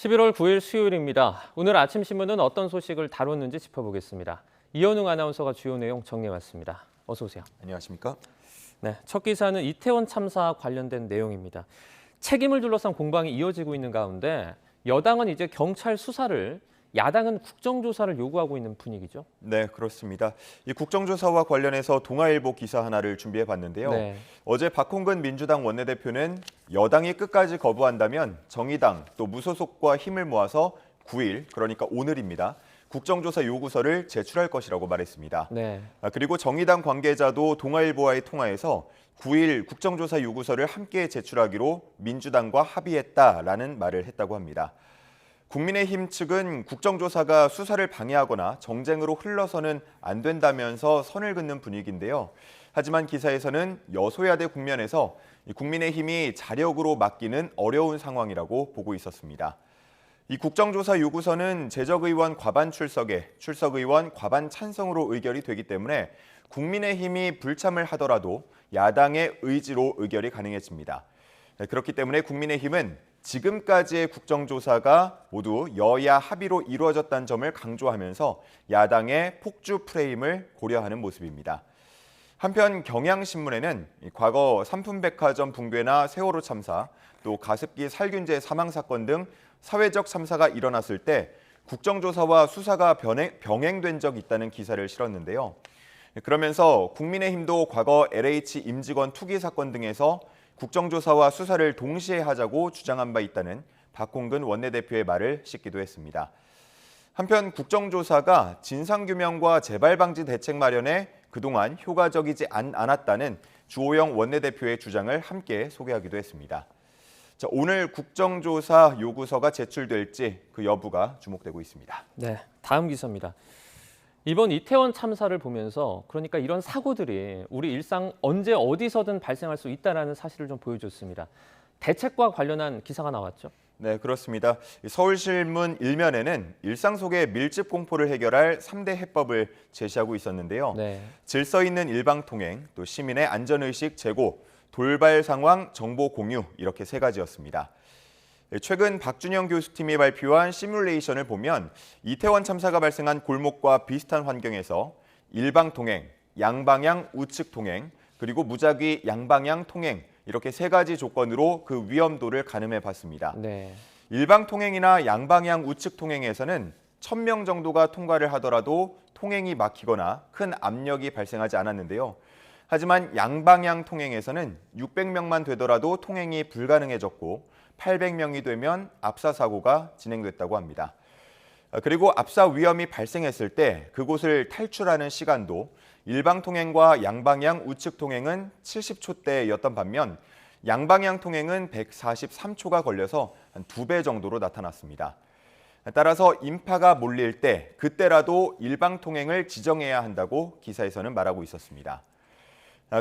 11월 9일 수요일입니다. 오늘 아침 신문은 어떤 소식을 다뤘는지 짚어보겠습니다. 이현웅 아나운서가 주요 내용 정리해왔습니다. 어서 오세요. 안녕하십니까? 네, 첫 기사는 이태원 참사 관련된 내용입니다. 책임을 둘러싼 공방이 이어지고 있는 가운데 여당은 이제 경찰 수사를, 야당은 국정조사를 요구하고 있는 분위기죠. 네, 그렇습니다. 이 국정조사와 관련해서 동아일보 기사 하나를 준비해봤는데요. 네. 어제 박홍근 민주당 원내대표는 여당이 끝까지 거부한다면 정의당 또 무소속과 힘을 모아서 9일, 그러니까 오늘입니다. 국정조사 요구서를 제출할 것이라고 말했습니다. 네. 그리고 정의당 관계자도 동아일보와의 통화에서 9일 국정조사 요구서를 함께 제출하기로 민주당과 합의했다라는 말을 했다고 합니다. 국민의힘 측은 국정조사가 수사를 방해하거나 정쟁으로 흘러서는 안 된다면서 선을 긋는 분위기인데요. 하지만 기사에서는 여소야대 국면에서 국민의힘이 자력으로 막기는 어려운 상황이라고 보고 있었습니다. 이 국정조사 요구서는 재적의원 과반 출석에 출석의원 과반 찬성으로 의결이 되기 때문에 국민의힘이 불참을 하더라도 야당의 의지로 의결이 가능해집니다. 그렇기 때문에 국민의힘은 지금까지의 국정조사가 모두 여야 합의로 이루어졌다는 점을 강조하면서 야당의 폭주 프레임을 고려하는 모습입니다. 한편 경향신문에는 과거 삼풍백화점 붕괴나 세월호 참사, 또 가습기 살균제 사망 사건 등 사회적 참사가 일어났을 때 국정조사와 수사가 병행된 적이 있다는 기사를 실었는데요. 그러면서 국민의힘도 과거 LH 임직원 투기 사건 등에서 국정조사와 수사를 동시에 하자고 주장한 바 있다는 박홍근 원내대표의 말을 싣기도 했습니다. 한편 국정조사가 진상규명과 재발방지 대책 마련에 그동안 효과적이지 않았다는 주호영 원내대표의 주장을 함께 소개하기도 했습니다. 자, 오늘 국정조사 요구서가 제출될지 그 여부가 주목되고 있습니다. 네, 다음 기사입니다. 이번 이태원 참사를 보면서 그러니까 이런 사고들이 우리 일상 언제 어디서든 발생할 수 있다는 사실을 좀 보여줬습니다. 대책과 관련한 기사가 나왔죠. 네, 그렇습니다. 서울신문 1면에는 일상 속의 밀집 공포를 해결할 3대 해법을 제시하고 있었는데요. 네. 질서 있는 일방통행, 또 시민의 안전의식 제고, 돌발 상황 정보 공유 이렇게 세 가지였습니다. 최근 박준영 교수팀이 발표한 시뮬레이션을 보면 이태원 참사가 발생한 골목과 비슷한 환경에서 일방통행, 양방향 우측 통행, 그리고 무작위 양방향 통행 이렇게 세 가지 조건으로 그 위험도를 가늠해 봤습니다. 네. 일방통행이나 양방향 우측 통행에서는 1000명 정도가 통과를 하더라도 통행이 막히거나 큰 압력이 발생하지 않았는데요. 하지만 양방향 통행에서는 600명만 되더라도 통행이 불가능해졌고 800명이 되면 압사 사고가 진행됐다고 합니다. 그리고 압사 위험이 발생했을 때 그곳을 탈출하는 시간도 일방 통행과 양방향 우측 통행은 70초대였던 반면 양방향 통행은 143초가 걸려서 한 2배 정도로 나타났습니다. 따라서 인파가 몰릴 때 그때라도 일방 통행을 지정해야 한다고 기사에서는 말하고 있었습니다.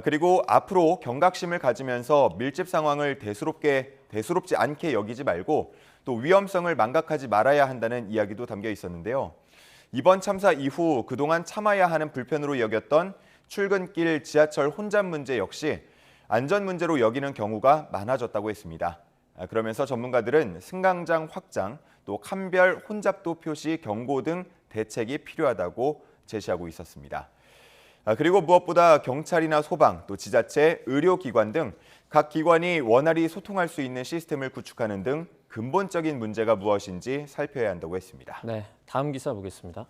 그리고 앞으로 경각심을 가지면서 밀집 상황을 대수롭지 않게 여기지 말고 또 위험성을 망각하지 말아야 한다는 이야기도 담겨 있었는데요. 이번 참사 이후 그동안 참아야 하는 불편으로 여겼던 출근길 지하철 혼잡 문제 역시 안전 문제로 여기는 경우가 많아졌다고 했습니다. 그러면서 전문가들은 승강장 확장, 또 칸별 혼잡도 표시 경고 등 대책이 필요하다고 제시하고 있었습니다. 그리고 무엇보다 경찰이나 소방, 또 지자체, 의료기관 등 각 기관이 원활히 소통할 수 있는 시스템을 구축하는 등 근본적인 문제가 무엇인지 살펴야 한다고 했습니다. 네, 다음 기사 보겠습니다.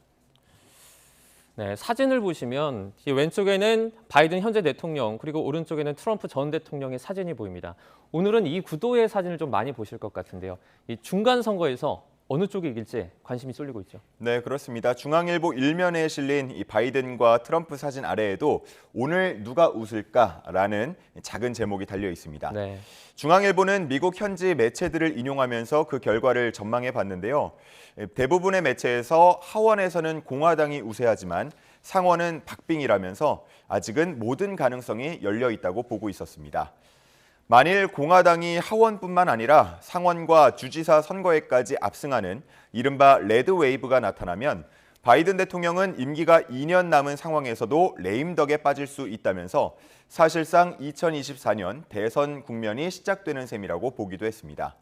네, 사진을 보시면 왼쪽에는 바이든 현재 대통령 그리고 오른쪽에는 트럼프 전 대통령의 사진이 보입니다. 오늘은 이 구도의 사진을 좀 많이 보실 것 같은데요. 이 중간 선거에서 어느 쪽이 이길지 관심이 쏠리고 있죠. 네, 그렇습니다. 중앙일보 1면에 실린 이 바이든과 트럼프 사진 아래에도 오늘 누가 웃을까라는 작은 제목이 달려 있습니다. 네. 중앙일보는 미국 현지 매체들을 인용하면서 그 결과를 전망해 봤는데요. 대부분의 매체에서 하원에서는 공화당이 우세하지만 상원은 박빙이라면서 아직은 모든 가능성이 열려 있다고 보고 있었습니다. 만일 공화당이 하원뿐만 아니라 상원과 주지사 선거에까지 압승하는 이른바 레드웨이브가 나타나면 바이든 대통령은 임기가 2년 남은 상황에서도 레임덕에 빠질 수 있다면서 사실상 2024년 대선 국면이 시작되는 셈이라고 보기도 했습니다.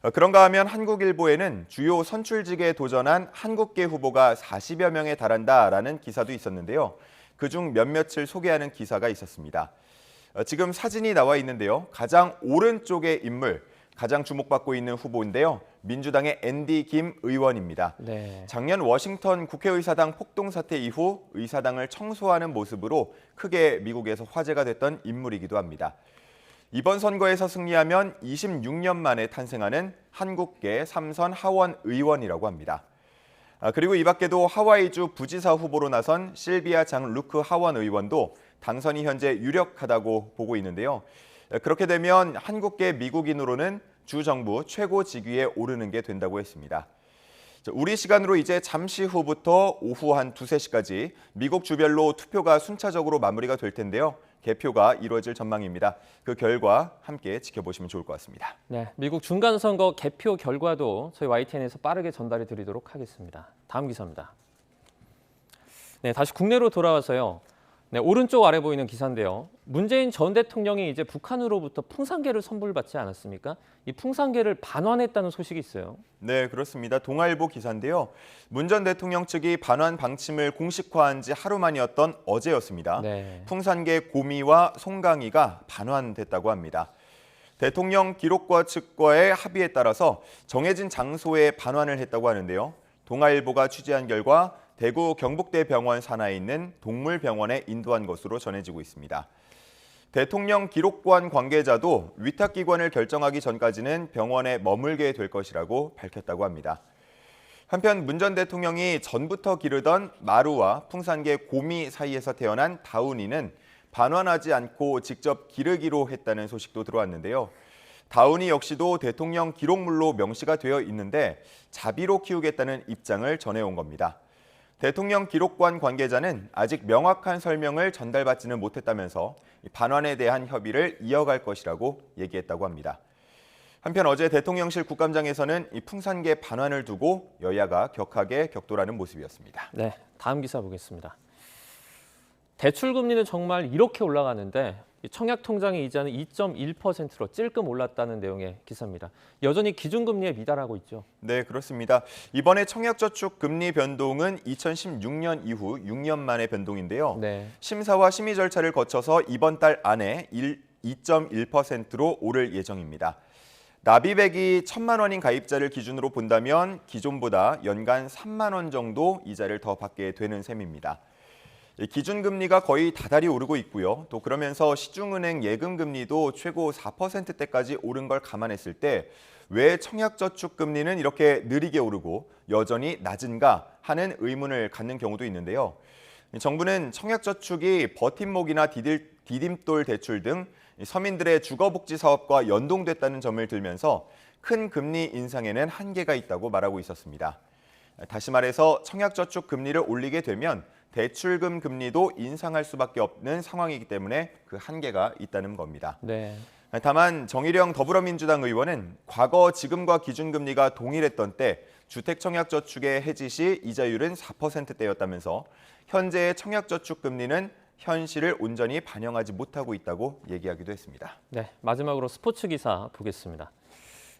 그런가 하면 한국일보에는 주요 선출직에 도전한 한국계 후보가 40여 명에 달한다라는 기사도 있었는데요. 그중 몇몇을 소개하는 기사가 있었습니다. 지금 사진이 나와 있는데요. 가장 오른쪽의 인물, 가장 주목받고 있는 후보인데요. 민주당의 앤디 김 의원입니다. 네. 작년 워싱턴 국회의사당 폭동 사태 이후 의사당을 청소하는 모습으로 크게 미국에서 화제가 됐던 인물이기도 합니다. 이번 선거에서 승리하면 26년 만에 탄생하는 한국계 3선 하원 의원이라고 합니다. 그리고 이 밖에도 하와이주 부지사 후보로 나선 실비아 장 루크 하원 의원도 당선이 현재 유력하다고 보고 있는데요. 그렇게 되면 한국계 미국인으로는 주 정부 최고 직위에 오르는 게 된다고 했습니다. 우리 시간으로 이제 잠시 후부터 오후 한 2~3시까지 미국 주별로 투표가 순차적으로 마무리가 될 텐데요. 개표가 이루어질 전망입니다. 그 결과 함께 지켜보시면 좋을 것 같습니다. 네, 미국 중간선거 개표 결과도 저희 YTN에서 빠르게 전달해 드리도록 하겠습니다. 다음 기사입니다. 네, 다시 국내로 돌아와서요. 네, 오른쪽 아래 보이는 기사인데요. 문재인 전 대통령이 이제 북한으로부터 풍산개를 선물받지 않았습니까? 이 풍산개를 반환했다는 소식이 있어요. 네, 그렇습니다. 동아일보 기사인데요. 문 전 대통령 측이 반환 방침을 공식화한 지 하루 만이었던 어제였습니다. 네. 풍산개 고미와 송강이가 반환됐다고 합니다. 대통령 기록과 측과의 합의에 따라서 정해진 장소에 반환을 했다고 하는데요. 동아일보가 취재한 결과 대구 경북대병원 산하에 있는 동물병원에 인도한 것으로 전해지고 있습니다. 대통령 기록관 관계자도 위탁기관을 결정하기 전까지는 병원에 머물게 될 것이라고 밝혔다고 합니다. 한편 문 전 대통령이 전부터 기르던 마루와 풍산개 고미 사이에서 태어난 다운이는 반환하지 않고 직접 기르기로 했다는 소식도 들어왔는데요. 다운이 역시도 대통령 기록물로 명시가 되어 있는데 자비로 키우겠다는 입장을 전해온 겁니다. 대통령 기록관 관계자는 아직 명확한 설명을 전달받지는 못했다면서 반환에 대한 협의를 이어갈 것이라고 얘기했다고 합니다. 한편 어제 대통령실 국감장에서는 이 풍산개 반환을 두고 여야가 격하게 격돌하는 모습이었습니다. 네, 다음 기사 보겠습니다. 대출 금리는 정말 이렇게 올라가는데 청약 통장의 이자는 2.1%로 찔끔 올랐다는 내용의 기사입니다. 여전히 기준금리에 미달하고 있죠. 네, 그렇습니다. 이번에 청약저축 금리 변동은 2016년 이후 6년 만의 변동인데요. 네. 심사와 심의 절차를 거쳐서 이번 달 안에 2.1%로 오를 예정입니다. 납입액이 1,000만 원인 가입자를 기준으로 본다면 기존보다 연간 3만 원 정도 이자를 더 받게 되는 셈입니다. 기준금리가 거의 다달이 오르고 있고요. 또 그러면서 시중은행 예금금리도 최고 4%대까지 오른 걸 감안했을 때 왜 청약저축금리는 이렇게 느리게 오르고 여전히 낮은가 하는 의문을 갖는 경우도 있는데요. 정부는 청약저축이 버팀목이나 디딤돌 대출 등 서민들의 주거복지 사업과 연동됐다는 점을 들면서 큰 금리 인상에는 한계가 있다고 말하고 있었습니다. 다시 말해서 청약저축 금리를 올리게 되면 대출금 금리도 인상할 수밖에 없는 상황이기 때문에 그 한계가 있다는 겁니다. 네. 다만 정일영 더불어민주당 의원은 과거 지금과 기준금리가 동일했던 때 주택청약저축의 해지 시 이자율은 4%대였다면서 현재의 청약저축 금리는 현실을 온전히 반영하지 못하고 있다고 얘기하기도 했습니다. 네, 마지막으로 스포츠 기사 보겠습니다.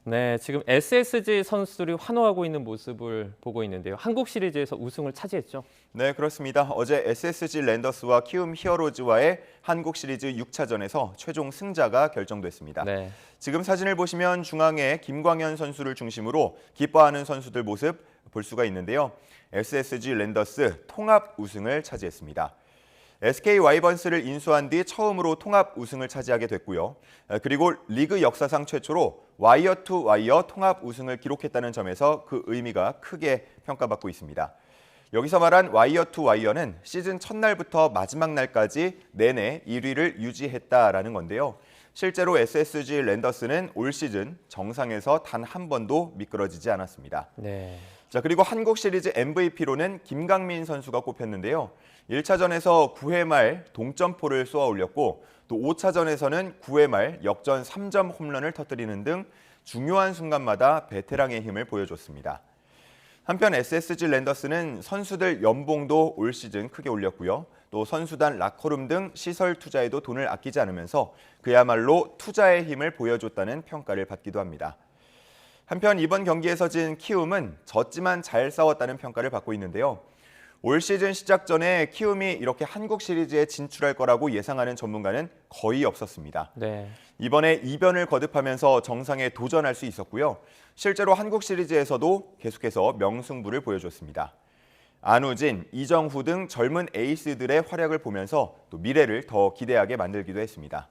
네, 지금 SSG 선수들이 환호하고 있는 모습을 보고 있는데요. 한국 시리즈에서 우승을 차지했죠. 네, 그렇습니다. 어제 SSG 랜더스와 키움 히어로즈와의 한국 시리즈 6차전에서 최종 승자가 결정됐습니다. 네. 지금 사진을 보시면 중앙에 김광현 선수를 중심으로 기뻐하는 선수들 모습 볼 수가 있는데요. SSG 랜더스 통합 우승을 차지했습니다. SK 와이번스를 인수한 뒤 처음으로 통합 우승을 차지하게 됐고요. 그리고 리그 역사상 최초로 와이어 투 와이어 통합 우승을 기록했다는 점에서 그 의미가 크게 평가받고 있습니다. 여기서 말한 와이어 투 와이어는 시즌 첫날부터 마지막 날까지 내내 1위를 유지했다라는 건데요. 실제로 SSG 랜더스는 올 시즌 정상에서 단 한 번도 미끄러지지 않았습니다. 네. 자, 그리고 한국 시리즈 MVP로는 김강민 선수가 꼽혔는데요. 1차전에서 9회 말 동점포를 쏘아 올렸고 또 5차전에서는 9회 말 역전 3점 홈런을 터뜨리는 등 중요한 순간마다 베테랑의 힘을 보여줬습니다. 한편 SSG 랜더스는 선수들 연봉도 올 시즌 크게 올렸고요. 또 선수단 라커룸 등 시설 투자에도 돈을 아끼지 않으면서 그야말로 투자의 힘을 보여줬다는 평가를 받기도 합니다. 한편 이번 경기에서 진 키움은 졌지만 잘 싸웠다는 평가를 받고 있는데요. 올 시즌 시작 전에 키움이 이렇게 한국 시리즈에 진출할 거라고 예상하는 전문가는 거의 없었습니다. 네. 이번에 이변을 거듭하면서 정상에 도전할 수 있었고요. 실제로 한국 시리즈에서도 계속해서 명승부를 보여줬습니다. 안우진, 이정후 등 젊은 에이스들의 활약을 보면서 또 미래를 더 기대하게 만들기도 했습니다.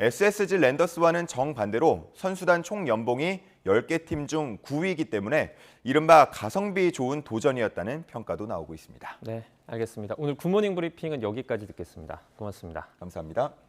SSG 랜더스와는 정반대로 선수단 총 연봉이 10개 팀 중 9위이기 때문에 이른바 가성비 좋은 도전이었다는 평가도 나오고 있습니다. 네, 알겠습니다. 오늘 굿모닝 브리핑은 여기까지 듣겠습니다. 고맙습니다. 감사합니다.